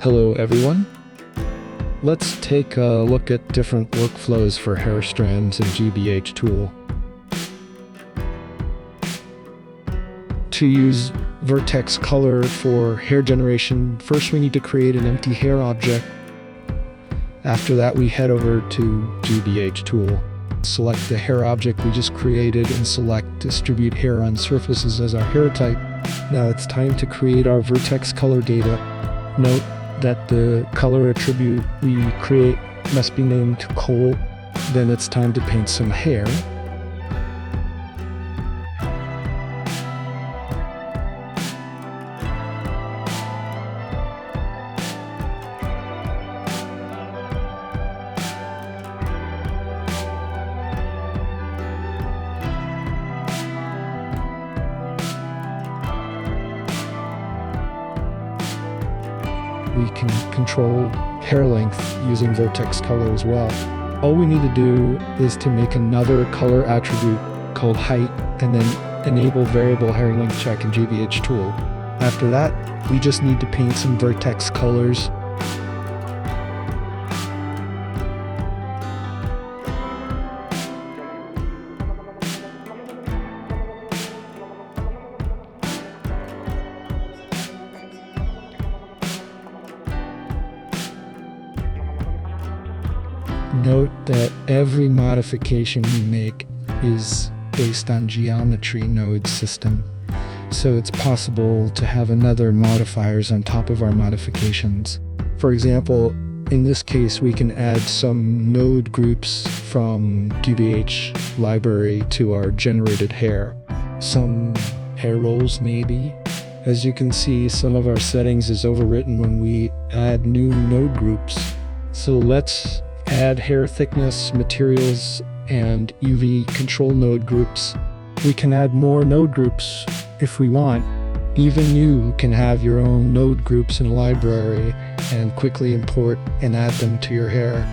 Hello everyone. Let's take a look at different workflows for hair strands in GBH Tool. To use vertex color for hair generation, first we need to create an empty hair object. After that, we head over to GBH Tool. Select the hair object we just created and select Distribute Hair on Surfaces as our hair type. Now it's time to create our vertex color data. Note that the color attribute we create must be named coal. Then it's time to paint some hair. We can control hair length using vertex color as well. All we need to do is to make another color attribute called height and then enable variable hair length check in GBH Tool. After that, we just need to paint some vertex colors. Note that every modification we make is based on geometry node system, so it's possible to have another modifiers on top of our modifications. For example, in this case we can add some node groups from GBH library to our generated hair. Some hair rolls maybe. As you can see, some of our settings is overwritten when we add new node groups. So let's add hair thickness, materials, and UV control node groups. We can add more node groups if we want. Even you can have your own node groups in a library and quickly import and add them to your hair.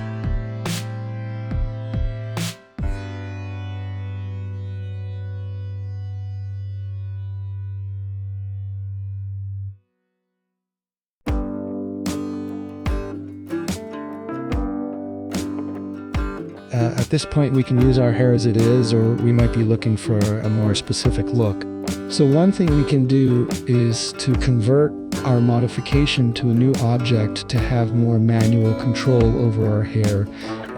At this point we can use our hair as it is, or we might be looking for a more specific look. So one thing we can do is to convert our modification to a new object to have more manual control over our hair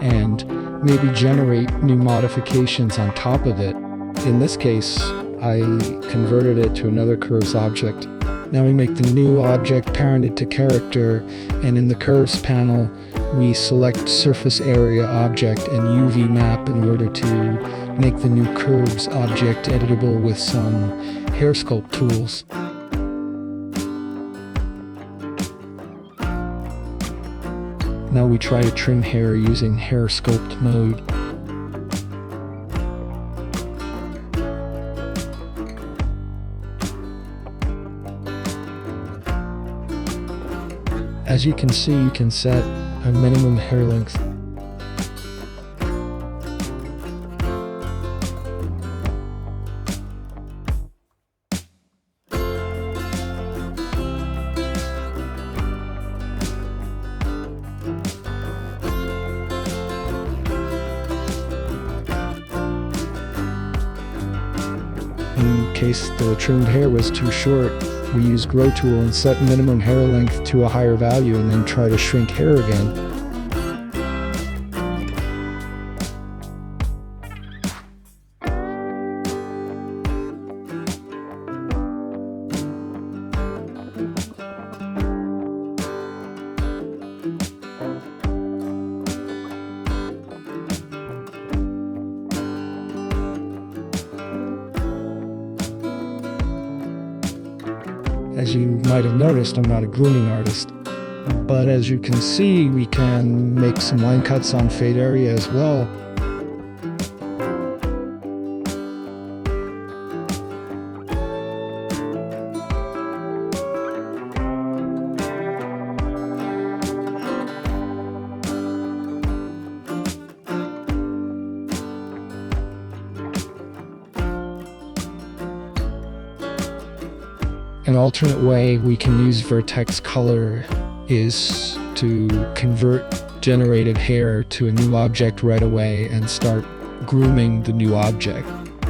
and maybe generate new modifications on top of it. In this case, I converted it to another curves object. Now we make the new object parented to character, and in the curves panel we select surface area object and UV map in order to make the new curves object editable with some hair sculpt tools. Now we try to trim hair using hair sculpt mode. As you can see, you can set a minimum hair length. In case the trimmed hair was too short, we use Grow Tool and set minimum hair length to a higher value and then try to shrink hair again. As you might have noticed, I'm not a grooming artist, but as you can see, we can make some line cuts on fade area as well. An alternate way we can use vertex color is to convert generated hair to a new object right away and start grooming the new object.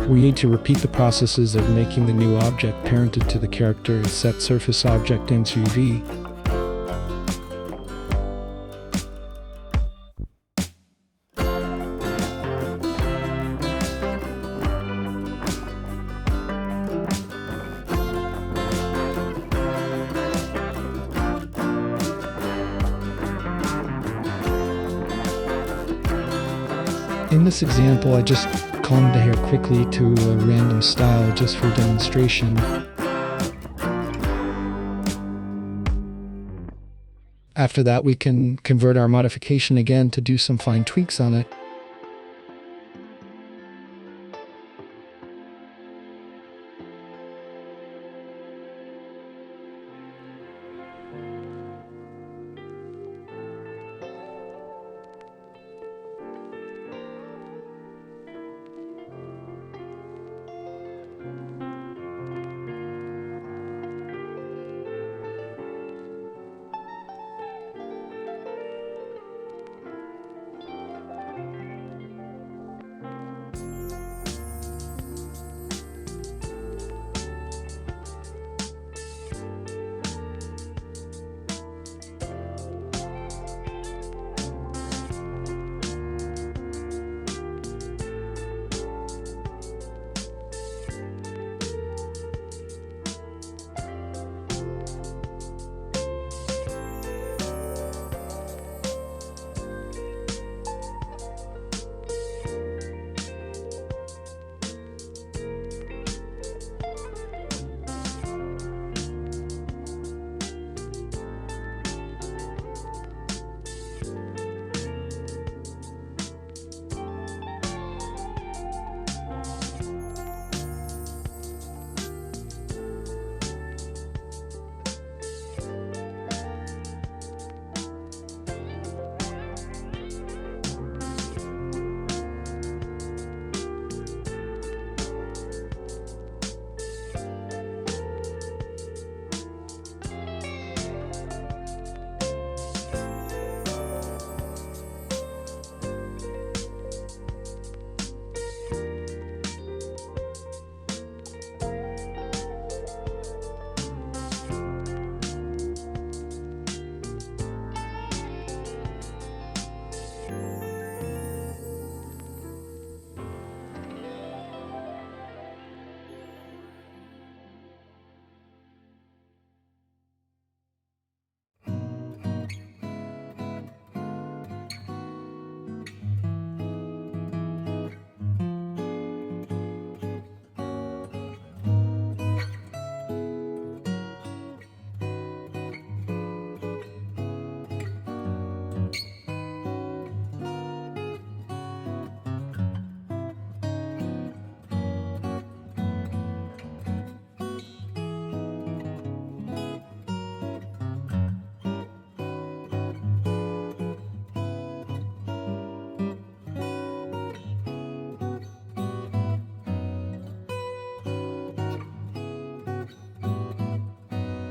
We need to repeat the processes of making the new object parented to the character and set surface object into V. In this example, I just combed the hair quickly to a random style just for demonstration. After that, we can convert our modification again to do some fine tweaks on it.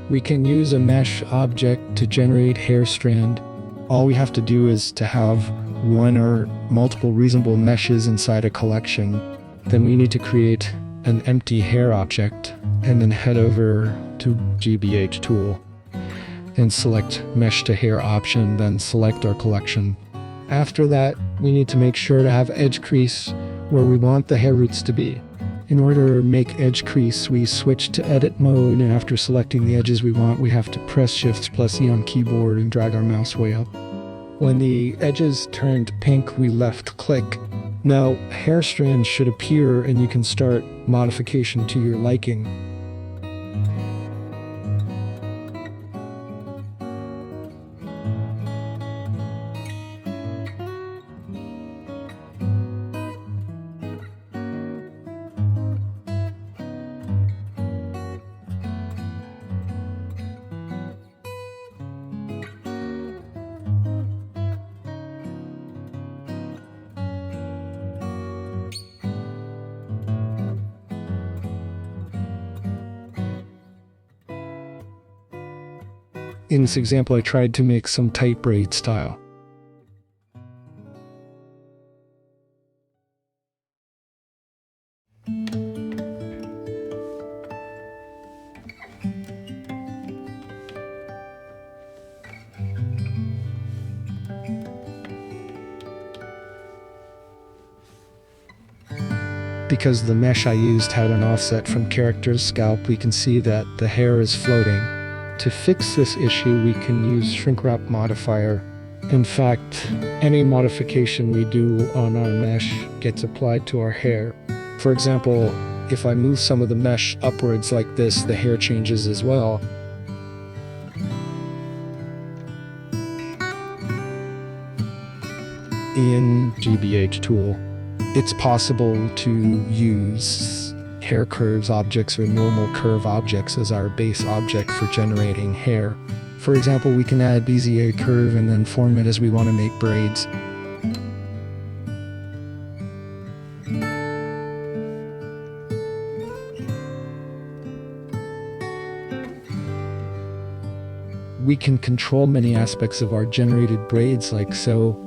We can use a mesh object to generate hair strand. All we have to do is to have one or multiple reasonable meshes inside a collection. Then we need to create an empty hair object and then head over to GBH Tool and select Mesh to Hair option, then select our collection. After that, we need to make sure to have edge crease where we want the hair roots to be. In order to make edge crease, we switch to edit mode, and after selecting the edges we want, we have to press Shift+E on keyboard and drag our mouse way up. When the edges turned pink, we left click. Now, hair strands should appear and you can start modification to your liking. In this example, I tried to make some tight braid style. Because the mesh I used had an offset from character's scalp, we can see that the hair is floating. To fix this issue, we can use shrink wrap modifier. In fact, any modification we do on our mesh gets applied to our hair. For example, if I move some of the mesh upwards like this, the hair changes as well. In GBH Tool, it's possible to use hair curves objects or normal curve objects as our base object for generating hair. For example, we can add Bezier curve and then form it as we want to make braids. We can control many aspects of our generated braids like so.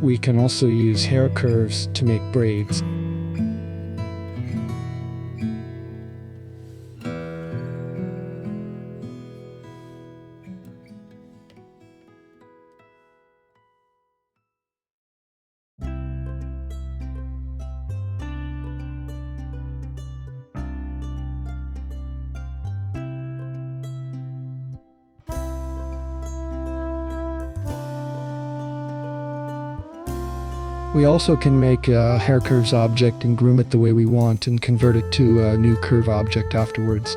We can also use hair curves to make braids. We also can make a hair curves object and groom it the way we want and convert it to a new curve object afterwards.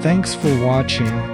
Thanks for watching.